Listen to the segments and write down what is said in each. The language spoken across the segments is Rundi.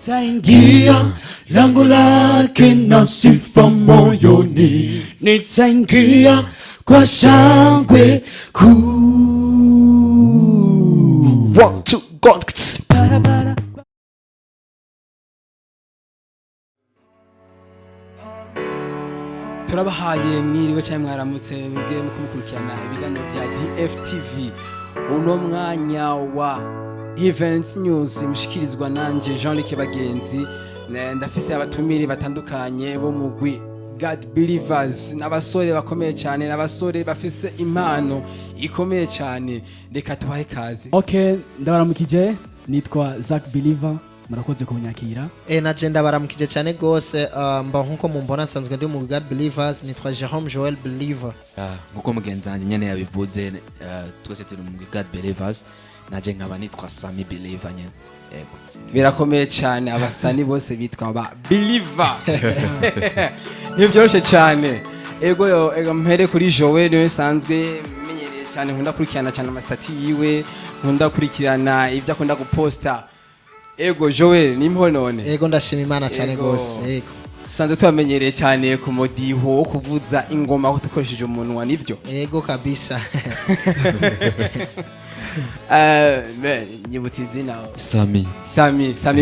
Taingia lango lake na sifa moyoni, nitaingia kwa shangwe kuu. 1 2 God. Turabahaye mwiriwe cyane mwaramutse mubwire muko mukurikirana ibiganiro bya DFTV. Uno mwanya wa Events News mushikirizwa nanje Jean-Luc Bagenzi, ndafise abatumiri batandukanye bo mugwi God Believers, n'abasore bakomeye cyane, n'abasore bafise impano ikomeye cyane. Reka tubahe kazi. Okay, ndabaramukije, nitwa Zach Believer, murakoze kunyakira. Na jenda baramukije cyane gose, mba nkuko mumbona nsanzwe ndi mu God Believers, nitwa Jerome Joel Believer. Nkuko mugenzanje nyene yabivuze, twese turi mu God Believers, naje nkaba nitwa Sami Believer nyene. Birakomeye cyane, abasani bose bitwa ba Believer. Nibyoroshe cyane. Ego mpere kuri Joel, niwe sanzwe menyereye cyane, nkunda kurikirana cyane amastati yiwe, nkunda kurikirana ivyo akunda guposta. Ego Joel nimho none. Ego ndashima Imana cyane gose. Ego sanzwe twamenyereye cyane ku modiho wo kuvuza ingoma aho dukoresheje umunwa, nivyo? Ego kabisa. Nyibuti izina Sami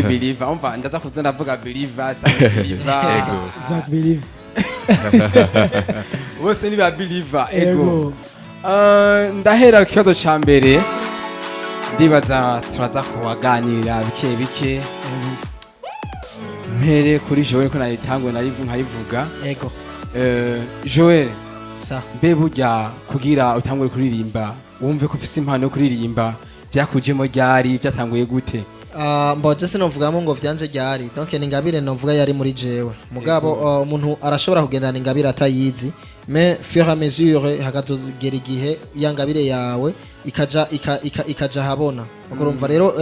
Believer. Umva ndaza kuza ndavuga Believer, Sami Believer. Ego Zach Believer. Bose ni ba Believer. Ego ndahera kibazo ca mbere, ndibaza turaza kuwaganira bike mpere kuri Joel ko nayitangwe nkayivuga. Ego Joel, sa mbe burya kugira utangure kuririmba wumve ko ufise impano yo kuririmba byakujemo ryari, byatanguye gute? Mboje sinovugamo ngo vyanje ryari, donc ningabire novuga yari muri jewe mugabo. Umuntu arashobora kugendana ingabire atayizi, mais fur et à mesure hakatugera igihe yangabire yawe ikaja habona. Urumva rero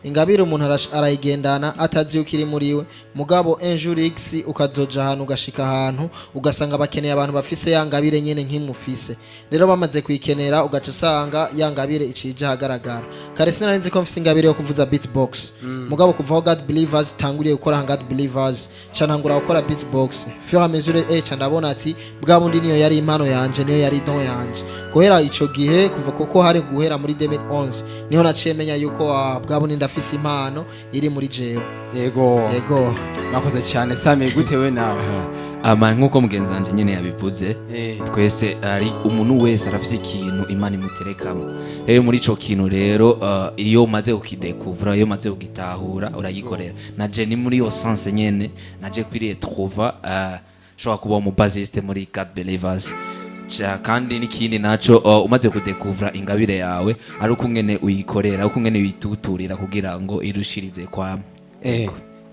ingabire umuntu arayigendana atazi ukiri muriwe, mugabo un jour X ukazoja ahantu ugashika ahantu ugasanga bakeneye abantu bafise yangabire nyene nk'imufise. Rero bamaze kwikenera ugaca usanga yangabire icije hagaragara. Kare sinarinzi ko mfise ingabire yo kuvuza beatbox, mugabo kuvaho God Believers tanguriye gukora God Believers canangura gukora beatbox. Fur et à mesure ca ndabona ati bwa bundi niyo yari impano yanje, niyo yari don yanje. Guhera ico gihe kuva koko hari guhera muri 2011 niho naciye menya yuko bwa bundi ndafise impano iri muri jewe. Yego nakoze cyane. Sami gute we nawe? Nkuko mugenzanje nyene yabivuze, twese ari umuntu wese arafise ikintu Imana imuterekamo. Rero muri ico kintu rero iyo umaze ukidekuvura, iyo umaze ugitahura urayikorera. Naje ni muri yo sense nyene naje kwiriye trouva shobora kuba umu bassiste muri God Believers. Kandi n'ikindi naco umaze kudekuvura ingabire yawe ari uko ngene uyikorera, uko ngene uyituturira kugira ngo irushirize kwa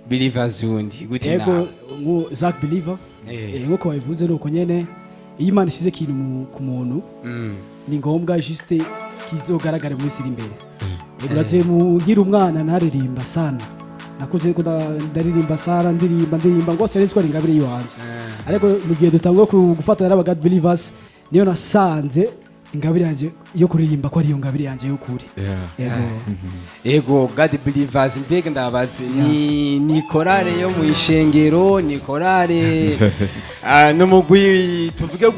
Believers wundi gute nawe? Ego ngo Zach Believer, nkuko wabivuze nuko nyene iyo Imana ishize ikintu ku muntu ni ngombwa juste kizogaragara muri siri imbere. Ego raje mugira umwana naririmba sana, nakuze ko ndaririmba sana, ndirimba ngose ari twari ingabire yiwanje. Ariko mu gihe dutangwa gufatana n'aba God Believers niyo nasanze ingabire yanje yo kuririmba ko ari yo ngabire yanje yo kuri. Ego God Believers mbega ndabaze ni korale yo mu ishengero, ni korale no mugwi tuvuge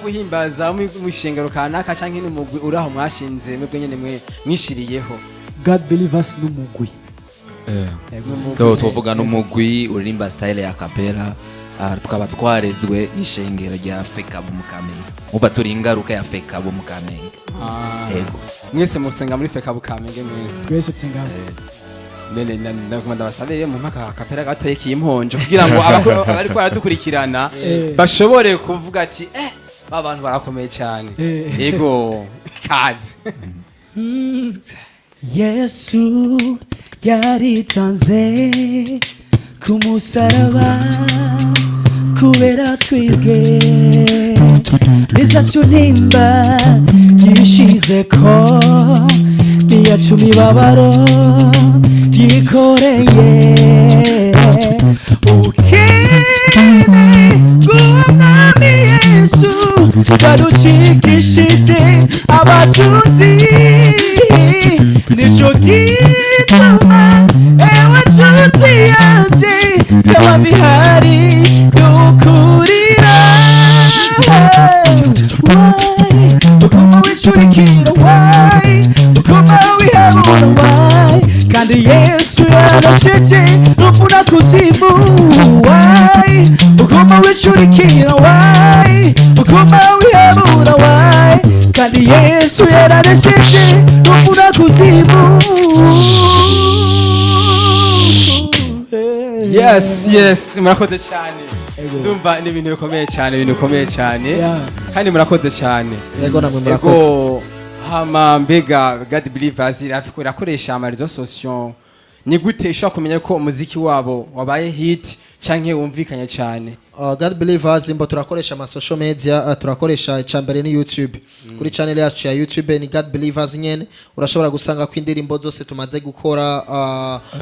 guhimbaza mu ishengero kanaka canke ni mugwi uraho mwashinze mwebwe nyene mwishiriyeho? God Believers n'umugwi. Tuvuga n'umugwi uririmba style ya capella, tukaba twarezwe n'ishengero rya Afrika mu Kamenge. Uba turi ingaruka ya Afrika mu Kamenge. Ego mwese musenga muri Afrika mu Kamenge mwese? Twese tsenga. Nene ndakomanda basabire mu mpaka kapera gatoye kimponjo kugira ngo abari ko aradukurikirana bashobore kuvuga ati abantu barakomeye cyane. Ego kazi. Yesu yaritanze kumusaraba kubera twibwe, bizacu nimba yishize ko niyacu mibabaro yikoreye. Ukene bw'umwami Yesu baducikishije abatunzi, nico gituma ewe nshuti yanjye byaba bihari dukurira ukuma wicurikira why ukuma wihabura why kandi Yesu yarashije rupfuna kuzimu why ukuma wicurikira why ukuma wihabura why kandi Yesu yarashije rupfuna kuzimu. yes murakoze cyane ndumva ni ibintu bikomeye cyane Yeah. kandi murakoze cyane yego namwe murakoze. ego hama mbega God Believers irakoresha amarezo social ni gute ushobora kumenya ko umuziki wabo wabaye hit canke wumvikanye cyane? God Believers imbo turakoresha ama social media, turakoresha icambere ni YouTube. Kuri channel yacu ya YouTube ni God Believers nyene urashobora gusanga ko indirimbo zose tumaze gukora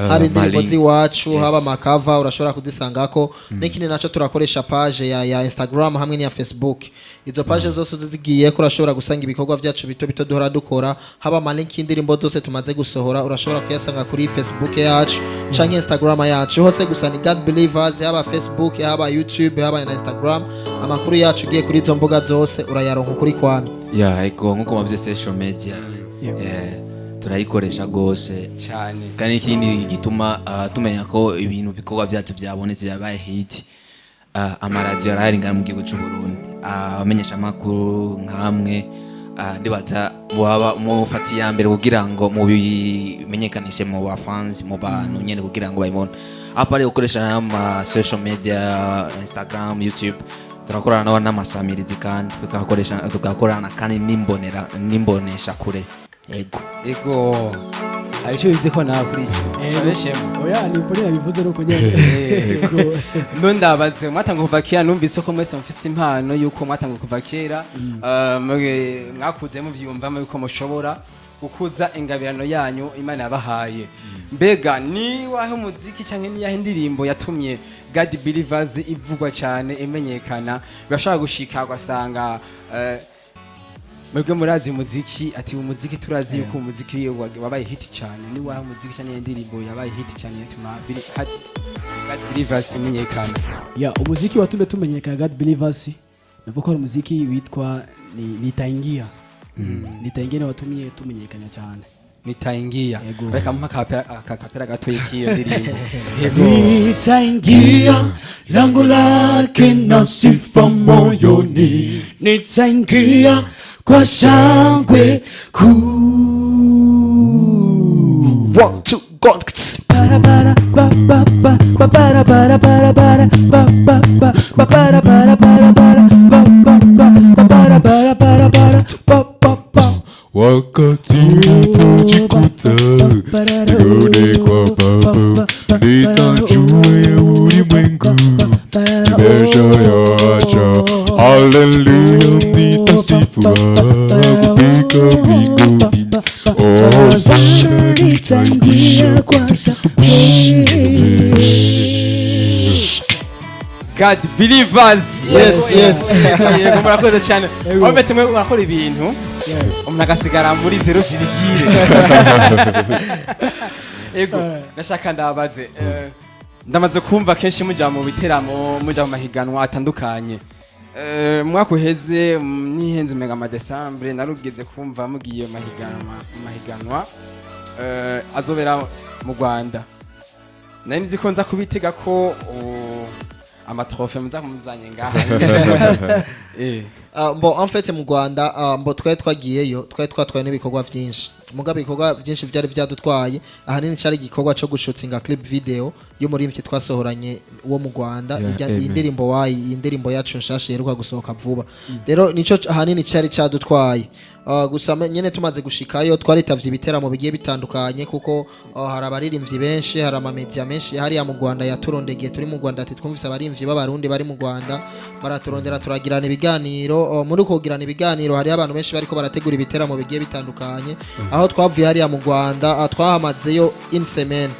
haba indirimbo ziwacu haba makava urashobora kudisangako. N'ikindi naco turakoresha page ya Instagram hamwe ni ya Facebook. Izo page zose zigiye ko urashobora gusanga ibikorwa byacu bito duhora dukora haba ama link indirimbo zose tumaze gusohora urashobora kuyasanga kuri Facebook yacu canke Instagram yacu hose gusa ni God Believers haba Facebook haba YouTube haba na Instagram amakuru yacu giye kuri izo mbuga zose urayaronka kuri kwami. ya ego nkuko mavye social media turayikoresha gose cyane kandi ikindi gituma tumenya ko ibintu bikorwa byacu byabonetse byabaye hit amaradiyo arahari ngana mu gihugu cy'u Burundi abamenyesha amakuru nkamwe ndibaza waba mufati ya mbere kugira ngo mubimenyekanishe mu bafans mu bantu nyene kugira ngo bayibone apari gukoresha ama social media Instagram YouTube turakorana n'amasamirizi kandi tugakorana kandi nimbonesha kure ego aricyo bize ko nawe kuri cyo oya ni ukuri nabivuze nuko nyene no ndabaze mwatanga kuva kera numvise ko mwese mufise impano yuko mwatanga kuva kera mwakuze muvyumva yuko mushobora gukuza ingabirano yanyu Imana yabahaye. Mbega ni wahe muziki canke ni yahe indirimbo yatumye God Believers ivugwa cyane imenyekana bashaka gushika gasanga mwebwe murazi muziki ati umuziki turazi yuko umuziki wabaye hit cyane ni wahe muziki cyane indirimbo yabaye hit cyane yatuma God Believers imenyekana? ya umuziki watumye tumenyekana God Believers navuga ko ari umuziki witwa Nitaingia. Nitaingia watumye tumenyekana cyane. Nitaingia reka mpaka gato y'iyo ndirimbo. Nitaingia lango lake na sifa moyoni, nitaingia kwa shangwe kuu. 1 2 God para para ba ba ba ba para para para para ba ba ba ba para para para para ba ba ba para para para para ba ba ba wakati nitajikuta nirudi kwa Baba, nitajua ulimwengu nimeshayaacha. Haleluya, nitasifu kufika mbinguni. Oh, sana nitaingia kwa shangwe. God Believers. Yes. Yego murakoze cyane. Obe tumwe urakora ibintu umuntu agasigara muri zero zirigire. Ego nashaka ndabaze ndamaze kumva kenshi muja mu biteramo muja mu mahiganwa atandukanye. Mwaka uheze nihenze mega ma December narugeze kumva mugiye mahiganwa azobera mu Rwanda. Nari nzi ko nza kubitega ko amatrofe muzamuzanye ngaha. Mbo en fait mu Rwanda mbo twagiyeyo twatwaye n'ibikorwa byinshi mugabe ibikorwa byinshi byari byadutwaye ahanini cyari igikorwa cyo gushutinga clip video yo muri imwe twasohoranye wo mu Rwanda indirimbo yacu nshasha yeruka gusohoka vuba rero nico ahanini cyari cyadutwaye gusa nyene tumaze gushikayo twaritavye ibiteramo bigiye bitandukanye kuko hari abaririmbyi benshi hari ama media menshi hari ya mu Rwanda yaturondegeye turi mu Rwanda ati twumvise abaririmbyi b'abarundi bari mu Rwanda baraturondera turagirana ibiganiro muri kugirana ibiganiro hari abantu benshi bariko barategura ibiteramo bigiye bitandukanye aho twavuye hari ya mu Rwanda twahamazeyo in semaine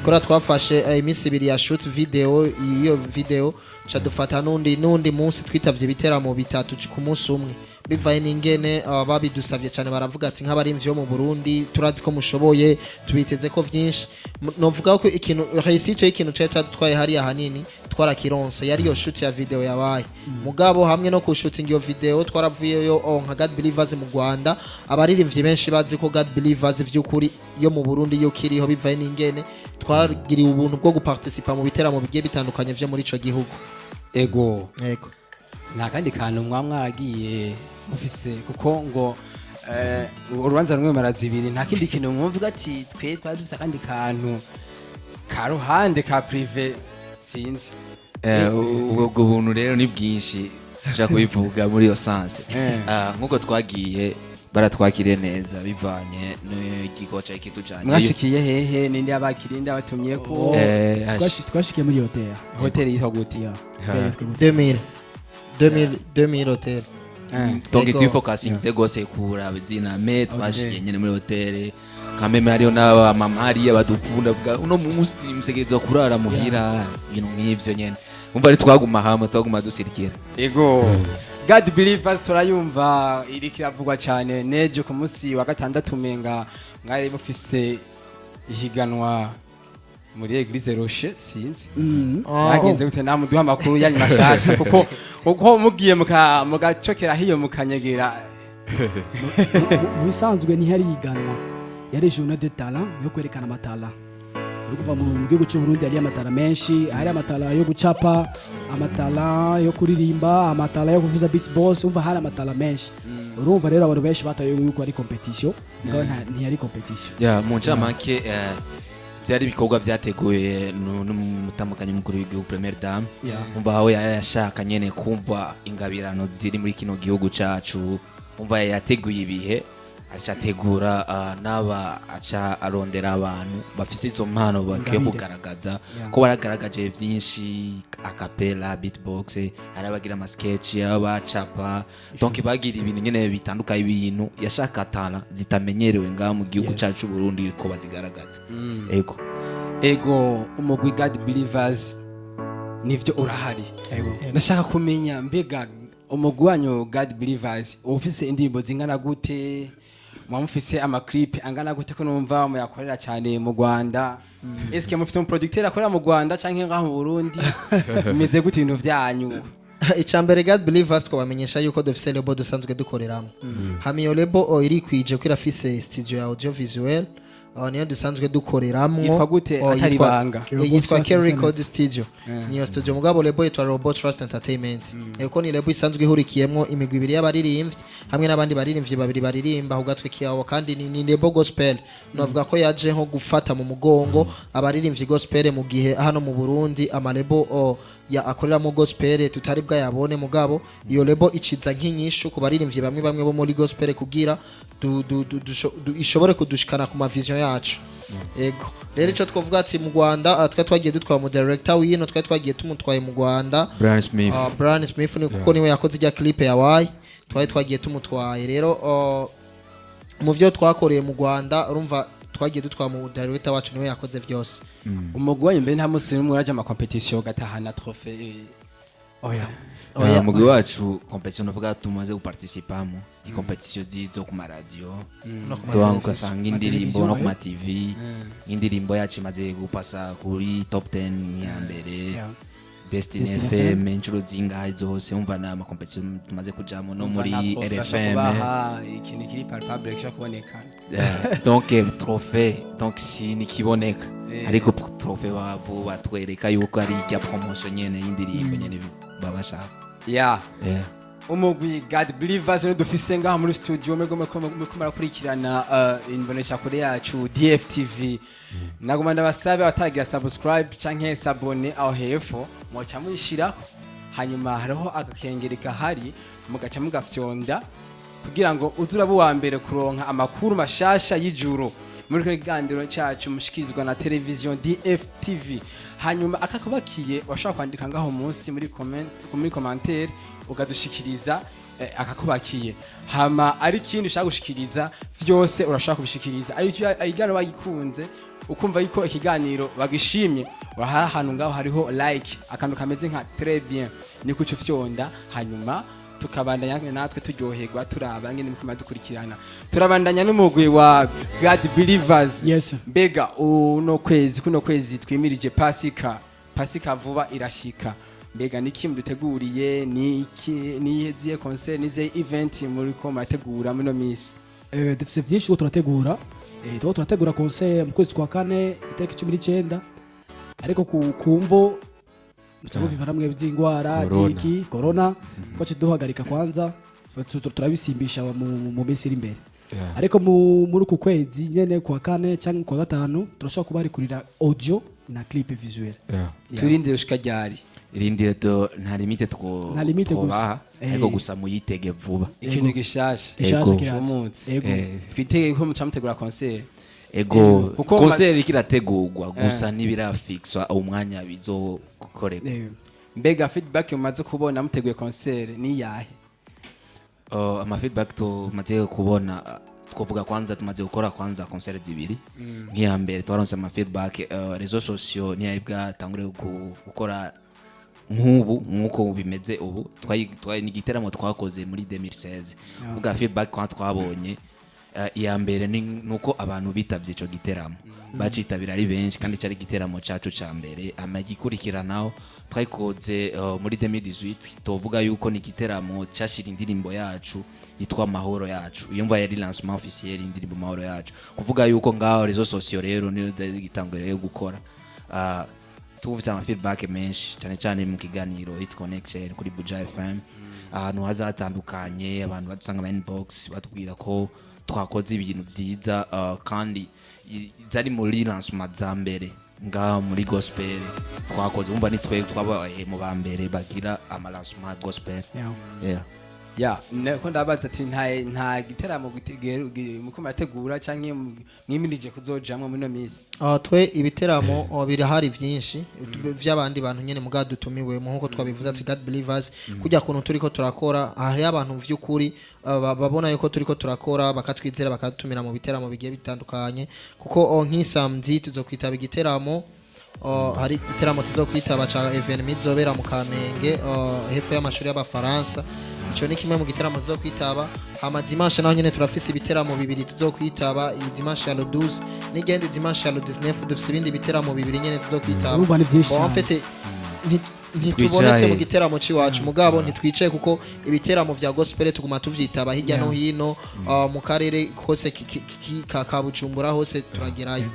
kora twafashe iminsi ibiri ya shoot video iyo video cha dufata nundi munsi twitavye ibiteramo bitatu ku munsi umwe bivaye n'ingene babidusabye cyane baravuga ati nk'abarimvyi bo mu Burundi turazi ko mushoboye tubiteze ko vyinshi novuga ko ikintu réussite y'ikintu cyaje cyadutwaye hariya hanini twarakironse yari yo shoot ya video yabaye mugabo hamwe no ku shooting iyo video twaravuyeyo nka God Believers mu Rwanda abaririmbyi benshi bazi ko God Believers vy'ukuri yo mu Burundi yo kiriho bivaye n'ingene twagiriye ubuntu bwo guparticipa mu biteramo bigiye bitandukanye vyo muri ico gihugu ego yego nta kandi kantu mwamwaragiye mufise kuko ngo urubanza rumwe marazibiri nta kindi kintu mwumvuga ati twe twari dufise akandi kantu ka ruhande ka prive sinzi ubwo buntu rero ni bwinshi ushaka kubivuga muri iyo sanse nk'uko twagiye baratwakiriye neza bivanye n'igikorwa cyari kitujanye mwashikiye hehe ninde abakiriye nde abatumye ko twashikiye muri hotel hoteli yitwa gute 2000 hotel donc twifokasinze gose kura bizina me twashikiye nyene muri hotel kameme hariyo n'abamama hariya badukunda vuga uno munsi mutegerezwa kurara muhira ibintu nk'ivyo nyene umva ari twaguma hamwe twaguma dusirikira ego God Believers turayumva iri kiravugwa cyane neje ku munsi wa gatandatu menga mwari mufise ihiganwa muri Eglise Rocher sinzi cyagenze gute namuduha amakuru yanyu mashasha kuko uko mugiye mugacokera hiyo mukanyegera bisanzwe ntihari yiganwa yari journée de talent yo kwerekana amatala urikuva mu gihugu cy'u Burundi hari amatala menshi hari amatala yo gucapa amatala yo kuririmba amatala yo kuvuza beatbox umva hari amatala menshi urumva rero abantu benshi bataye yuko ari competition ngo ntiyari competition ya mu ncamake byari ibikorwa byateguye n'umutambukanyi mukuru w'igihugu Premier Dame umva aho yashaka nyene kumva ingabirano ziri muri kino gihugu cacu umva yateguye ibihe acategura naba aca arondera abantu bafise izo mpano bakwiye kugaragaza ko baragaragaje byinshi acapella beatbox arabagira ama sketch abacapa donc bagira ibintu nyene bitandukanye ibintu yashaka tala zitamenyerewe ngaha mu gihugu cacu Burundi ko bazigaragaza ego umugwi God Believers nivyo urahari ndashaka kumenya mbega umugwi wanyu God Believers ufise indirimbo zingana gute mwamufise ama clip angana gute ko numva muyakorera cyane mu Rwanda eske mufise un producteur akorera mu Rwanda canke ngaho mu Burundi bimeze gute ibintu vyanyu icambere God Believers twabamenyesha yuko dufise lebo dusanzwe dukoreramo hamiyo lebo iri kwije ko irafise studio ya audio visuel niyo dusanzwe dukoreramo yitwa gute atari banga yitwa K Record Studio niyo studio mugabo lebo yitwa Robot Trust Entertainment eko ni lebo isanzwe ihurikiyemo imigwi ibiri y'abaririmbyi hamwe n'abandi baririmbyi babiri baririmba hugatwe kiyawo kandi ni lebo gospel novuga ko yaje nko gufata mu mugongo abaririmbyi gospel mu gihe hano mu Burundi amalebo ya akorera mu gospel tutari bwa yabone mugabo iyo lebo iciza nk'inyishu ku baririmbyi bamwe bamwe bo muri gospel kugira ishobore kudushikana ku ma vision yacu ego rero ico twovuga ati mu Rwanda twagiye dutwara mu director wino twagiye tumutwaye mu Rwanda Brian Smith ni kuko niwe yakoze ijya clip ya why twagiye tumutwaye rero mu vyo twakoreye mu Rwanda urumva twagiye dutwara mu director wacu niwe yakoze byose umugwi wanyu mbere nta musi n'umwe uraje ama competition gatahana trophée umugwi wacu competition uvuga tumaze guparticipamo i competition zizo ku radio no kusanga indirimbo no ku ma TV indirimbo yacu imaze gupasa kuri top 10 ya mbere Destiny FM inchuro zingahe zose umva na ama competition tumaze kujamo no muri RFM ikintu kiri palpable cyo kuboneka donc trophée donc si nikiboneka ariko trophée bavu batwereka yuko ari ya promotion nyene y'indirimbo nyene babashaka umugwi God Believers no dufise ngaha muri studio mego mukomara kurikirana imbonesha kure yacu DFTV naguma ndabasabe batagira subscribe canke s'abonner aho hepfo moca mwishira hanyuma hariho agakengere gahari mugaca mugafyonda kugira ngo uzurabu wa mbere kuronka amakuru mashasha y'ijuru muri kigandiro cyacu mushikirizwa na television DFTV hanyuma akakubakiye washaka kwandika ngaho munsi muri commentaire ugadushikiriza akakubakiye hama ari kindi ushaka gushikiriza vyose urashaka kubishikiriza ari igano bagikunze ukumva yuko ikiganiro bagishimye urahara hanu ngaho hariho like akantu kameze nka très bien niko cyo fyonda hanyuma tukabandanya natwe turyoherwa turaba ngene mukuma dukurikirana turabandanya n'umugwi wa God Believers Yes. mbega kuno kwezi twimirije pasika vuba irashika mbega niki muduteguriye niziye concert nize event muri ko murategura muri no minsi dufise vyinshi ko turategura turategura concert mu kwezi kwa kane itariki 19 ariko kumvo mucago vivana mwe by'ingwara ziki corona kwace duhagarika kwanza turabisimbisha mu minsi iri imbere ariko muri uku kwezi nyene kwa kane cyangwa kwa gatanu turashobora kuba ari kurira audio na clip visuel turinde ushika ryari irindi to nta limite twobaha ariko gusa muyitege vuba ikintu gishasha gishasha twitege ko mucamutegura concert ego concert ikirategurwa gusa nibirafixwa umwanya bizokoreka mbega feedback mumaze kubona muteguye concert ni yahe ama feedback tumaze kubona twovuga kwanza tumaze gukora kwanza concert zibiri nk'iya mbere twaronse ama feedback réseaux sociaux ntiyabwa tangure gukora nkuko bimeze ubu twayi ni giteramo twakoze muri 2016 vuga feedback kwa twabonye iya mbere nuko abantu bitavye ico giteramo bacitabira ari benshi kandi cyari giteramo cacu ca mbere amagikurikiranaho twayikoze muri 2018 tovuga yuko ni giteramo cyashira indirimbo yacu yitwa mahoro yacu yumva yari lancement officiel indirimbo mahoro yacu kuvuga yuko ngaho réseaux sociaux rero niyo gitanguye gukora tuvutse ama feedback menshi cyane cyane mu kiganiro It's Connection kuri Buja FM ahantu hazatandukanye abantu badusanga mu inbox batubwira ko twakoze ibintu byiza kandi zari muri lancement za mbere ngaha muri gospel twakoze umva ni twe twabaye mu bambere bagira ama lancement gospel ko ndabaza ati nta giteramo muko murategura canke mwimirije kuzojamwe muri no minsi twe ibiteramo birahari vyinshi vy'abandi bantu nyene muga dutumiwe mu nkuko twabivuze ati God Believers kujya kuntu turiko turakora hari abantu vy'ukuri babona yuko turiko turakora bakatwizera bakatumira mu biteramo bigiye bitandukanye kuko nk'isamedi tuzokwitaba igiteramo hari igiteramo tuzokwitaba ca evenement zobera mu Kamenge hepfo y'amashuri y'abafaransa ico ni kimwe mu giteramo tuzokwitaba ama dimanche naho nyene turafise ibiteramo bibiri tuzokwitaba iyi dimanche ya le 12 n'igende dimanche ya le 19 dufise ibindi biteramo bibiri nyene tuzokwitaba en fait ntitubonetse mu giteramo ciwacu mugabo ntitwicaye kuko ibiteramo vya gospel tuguma tuvyitaba hirya no hino mu karere hose ka Bujumbura hose turagerayo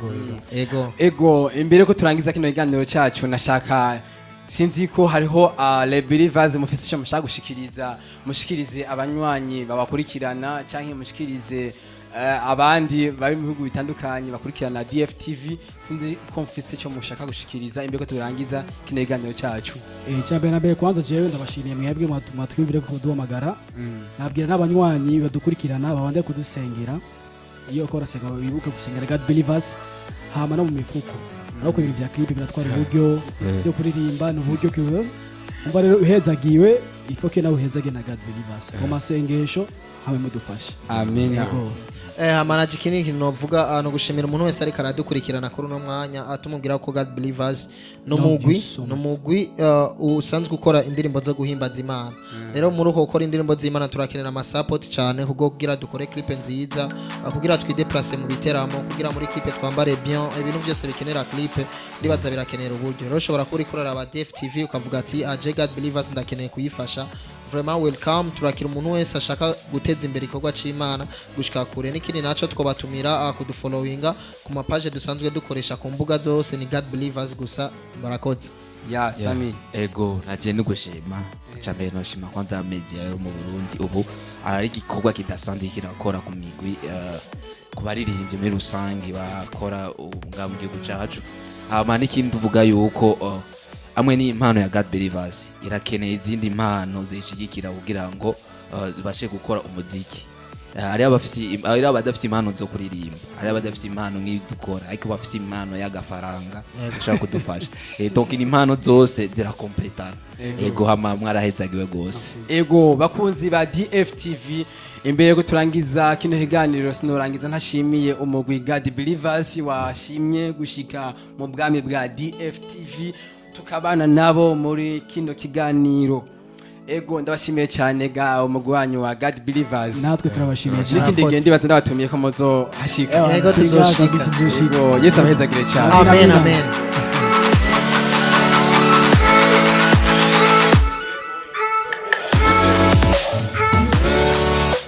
ego imbere ko turangiza kino kiganiro cyacu nashaka sinzi ko hariho les believers mufise cyo mushaka mushikirize abanywanyi babakurikirana canke mushikirize abandi bari mu bihugu bitandukanye bakurikirana DFTV sinzi ko mufise cyo mushaka gushikiriza imbere ko turangiza kino kiganiro cyacu cyambere nabe kwanza jewe ndabashimiye mwebwe matwimvire ko duhamagara nabwira n'abanywanyi badukurikirana babande kudusengera iyo kora senga bibuke gusengera God Believers hama no mu mifuko ariko ibintu bya clip biratwara uburyo byo kuririmba n'uburyo kiwe umva rero uhezagiwe ifoke nawe uhezage na God Believers mu masengesho hamwe mudufashe amen hamanaje kiniki novuga no gushimira umuntu wese ari karadukurikirana kuri no mwanya atumubwira ko God Believers no mugwi usanzwe ukora indirimbo zo guhimbaza Imana rero muri uko gukora indirimbo z'Imana turakenera ama support cyane kuko kugira dukore clip nziza kugira twideplace mu biteramo kugira muri clip twambare bien ibintu byose bikenera clip ndibaza birakenera uburyo rero ushobora kuri kurara aba DFTV ukavuga ati aje God Believers ndakeneye kuyifasha vraiment welcome turakira umuntu wese ashaka guteza imbere ikorwa c'Imana gushika kure n'ikindi naco twobatumira kudufollowinga ku mapage dusanzwe dukoresha ku mbuga zose ni God Believers gusa barakoze Sami ego naje nugushima cyambere no shima kwanza media yo mu Burundi ubu ari igikorwa kidasanzwe kirakora ku migwi kubaririmbye muri rusangi bakora ubwa mu gihugu cyacu hama n'ikindi tuvuga yuko amwe ni impano ya God Believers irakeneye izindi impano zishigikira kugira ngo bashe gukora umuziki ari abadafite impano zo kuririmba ari abadafite impano nk'idukora ariko bafite impano y'agafaranga ashaka kudufasha donc ni impano zose zirakompletana ego hama mwarahezagiwe gose ego bakunzi ba DFTV imbere ko turangiza kino higaniro sinorangiza ntashimiye umugwi God Believers washimye gushika mu bwami bwa DFTV tukabana nabo muri kino kiganiro ego ndabashimiye cyane ga umugwanyu wa God Believers natwe turabashimiye cyane n'ikindi gihe ndibaza ndabatumiye ko muzo hashika Yego tuzoshika. Ego, Yesu abahezagire cyane Amen amen.